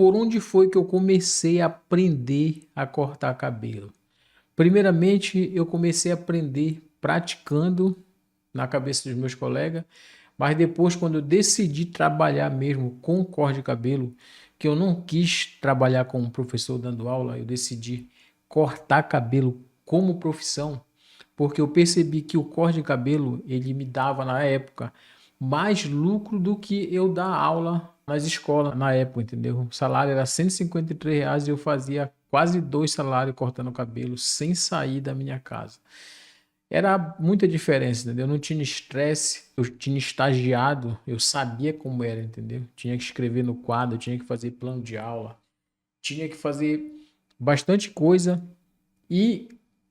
por onde foi que eu comecei a aprender a cortar cabelo? Primeiramente, eu comecei a aprender praticando na cabeça dos meus colegas, mas depois, quando eu decidi trabalhar mesmo com corte de cabelo, que eu não quis trabalhar como professor dando aula, eu decidi cortar cabelo como profissão, porque eu percebi que o corte de cabelo, ele me dava na época mais lucro do que eu dar aula nas escolas na época, entendeu? O salário era R$ 153 e eu fazia quase 2 salários cortando cabelo sem sair da minha casa. Era muita diferença, entendeu? Eu não tinha estresse, eu tinha estagiado, eu sabia como era, entendeu? Tinha que escrever no quadro, tinha que fazer plano de aula, tinha que fazer bastante coisa e,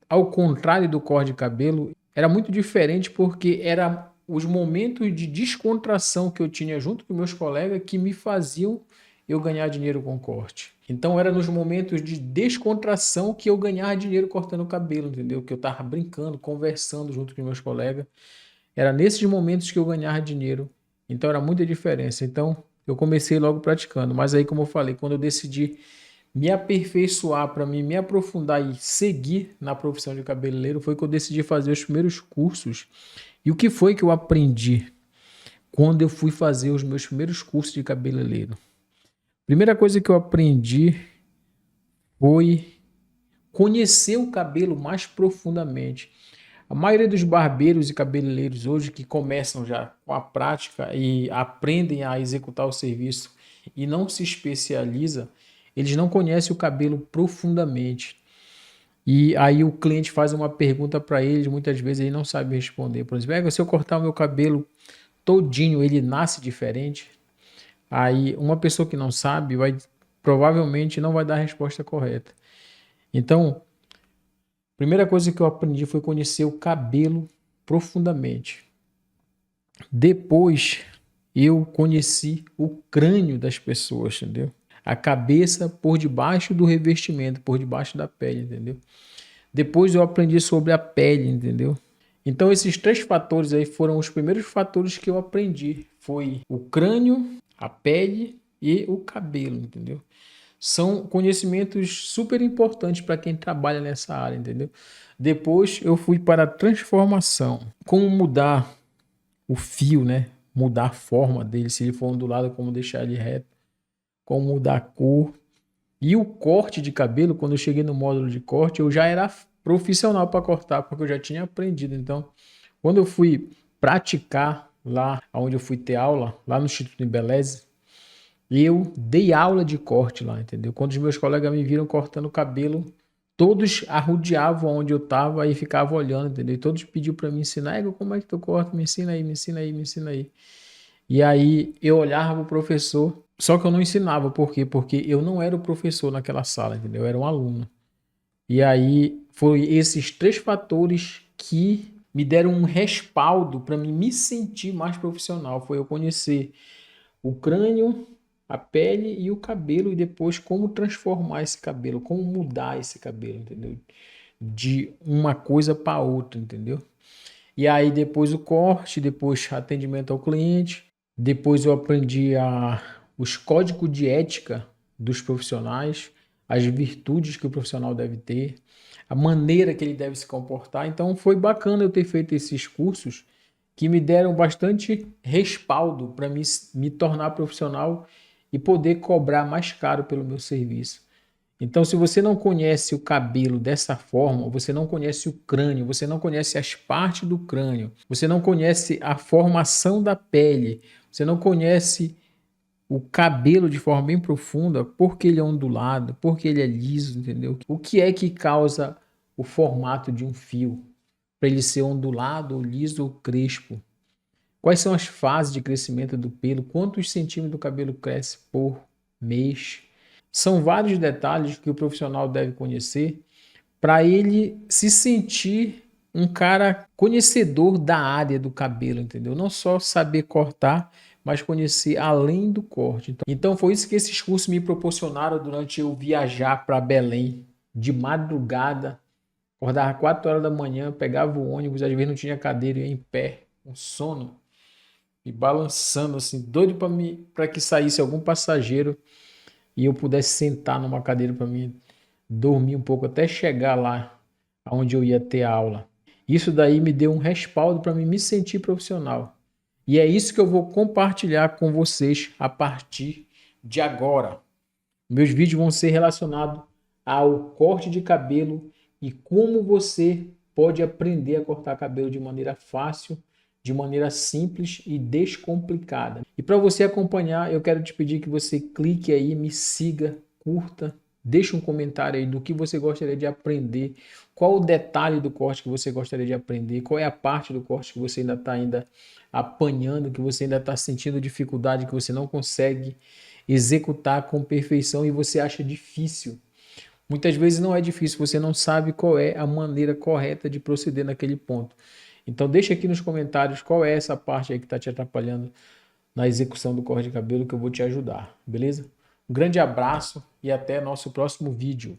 ao contrário do corte de cabelo, era muito diferente porque era os momentos de descontração que eu tinha junto com meus colegas que me faziam eu ganhar dinheiro com corte. Então era nos momentos de descontração que eu ganhava dinheiro cortando o cabelo, entendeu? Que eu tava brincando, conversando junto com meus colegas. Era nesses momentos que eu ganhava dinheiro. Então era muita diferença. Então eu comecei logo praticando. Mas aí, como eu falei, quando eu decidi me aperfeiçoar para mim, me aprofundar e seguir na profissão de cabeleireiro, foi que eu decidi fazer os primeiros cursos. E o que foi que eu aprendi quando eu fui fazer os meus primeiros cursos de cabeleireiro? Primeira coisa que eu aprendi foi conhecer o cabelo mais profundamente. A maioria dos barbeiros e cabeleireiros hoje que começam já com a prática e aprendem a executar o serviço e não se especializa, eles não conhecem o cabelo profundamente. E aí o cliente faz uma pergunta para eles, muitas vezes ele não sabe responder. Por exemplo, se eu cortar o meu cabelo todinho, ele nasce diferente? Aí uma pessoa que não sabe vai provavelmente não vai dar a resposta correta. Então, a primeira coisa que eu aprendi foi conhecer o cabelo profundamente. Depois, eu conheci o crânio das pessoas, entendeu? A cabeça por debaixo do revestimento, por debaixo da pele, entendeu? Depois eu aprendi sobre a pele, entendeu? Então esses três fatores aí foram os primeiros fatores que eu aprendi. Foi o crânio, a pele e o cabelo, entendeu? São conhecimentos super importantes para quem trabalha nessa área, entendeu? Depois eu fui para a transformação. Como mudar o fio, né? Mudar a forma dele, se ele for ondulado, como deixar ele reto, como mudar a cor. E o corte de cabelo, quando eu cheguei no módulo de corte, eu já era profissional para cortar, porque eu já tinha aprendido. Então, quando eu fui praticar lá onde eu fui ter aula, lá no Instituto Embeleze, eu dei aula de corte lá, entendeu? Quando os meus colegas me viram cortando o cabelo, todos arrodeavam onde eu estava e ficavam olhando, entendeu? E todos pediam para me ensinar, Ego, como é que tu corta? Me ensina aí, me ensina aí, me ensina aí. E aí eu olhava para o professor, só que eu não ensinava, por quê? Porque eu não era o professor naquela sala, entendeu? Eu era um aluno. E aí foi esses três fatores que me deram um respaldo para mim me sentir mais profissional. Foi eu conhecer o crânio, a pele e o cabelo, e depois como transformar esse cabelo, como mudar esse cabelo, entendeu? De uma coisa para outra, entendeu? E aí depois o corte, depois atendimento ao cliente, depois eu aprendi os códigos de ética dos profissionais, as virtudes que o profissional deve ter, a maneira que ele deve se comportar. Então foi bacana eu ter feito esses cursos que me deram bastante respaldo para me tornar profissional e poder cobrar mais caro pelo meu serviço. Então, se você não conhece o cabelo dessa forma, você não conhece o crânio, você não conhece as partes do crânio, você não conhece a formação da pele, você não conhece o cabelo de forma bem profunda, porque ele é ondulado, porque ele é liso, entendeu? O que é que causa o formato de um fio para ele ser ondulado, ou liso ou crespo? Quais são as fases de crescimento do pelo? Quantos centímetros do cabelo cresce por mês? São vários detalhes que o profissional deve conhecer para ele se sentir um cara conhecedor da área do cabelo, entendeu? Não só saber cortar, mas conhecer além do corte. Então foi isso que esses cursos me proporcionaram durante eu viajar para Belém de madrugada. Acordava 4 horas da manhã, pegava o ônibus, às vezes não tinha cadeira, ia em pé, com sono, e balançando assim, doido para que saísse algum passageiro e eu pudesse sentar numa cadeira para mim dormir um pouco até chegar lá onde eu ia ter a aula. Isso daí me deu um respaldo para mim me sentir profissional. E é isso que eu vou compartilhar com vocês a partir de agora. Meus vídeos vão ser relacionados ao corte de cabelo e como você pode aprender a cortar cabelo de maneira fácil, de maneira simples e descomplicada. E para você acompanhar, eu quero te pedir que você clique aí, me siga, curta, deixe um comentário aí do que você gostaria de aprender, qual o detalhe do corte que você gostaria de aprender, qual é a parte do corte que você ainda está apanhando, que você ainda está sentindo dificuldade, que você não consegue executar com perfeição e você acha difícil. Muitas vezes não é difícil, você não sabe qual é a maneira correta de proceder naquele ponto. Então deixa aqui nos comentários qual é essa parte aí que está te atrapalhando na execução do corte de cabelo que eu vou te ajudar, beleza? Um grande abraço e até nosso próximo vídeo.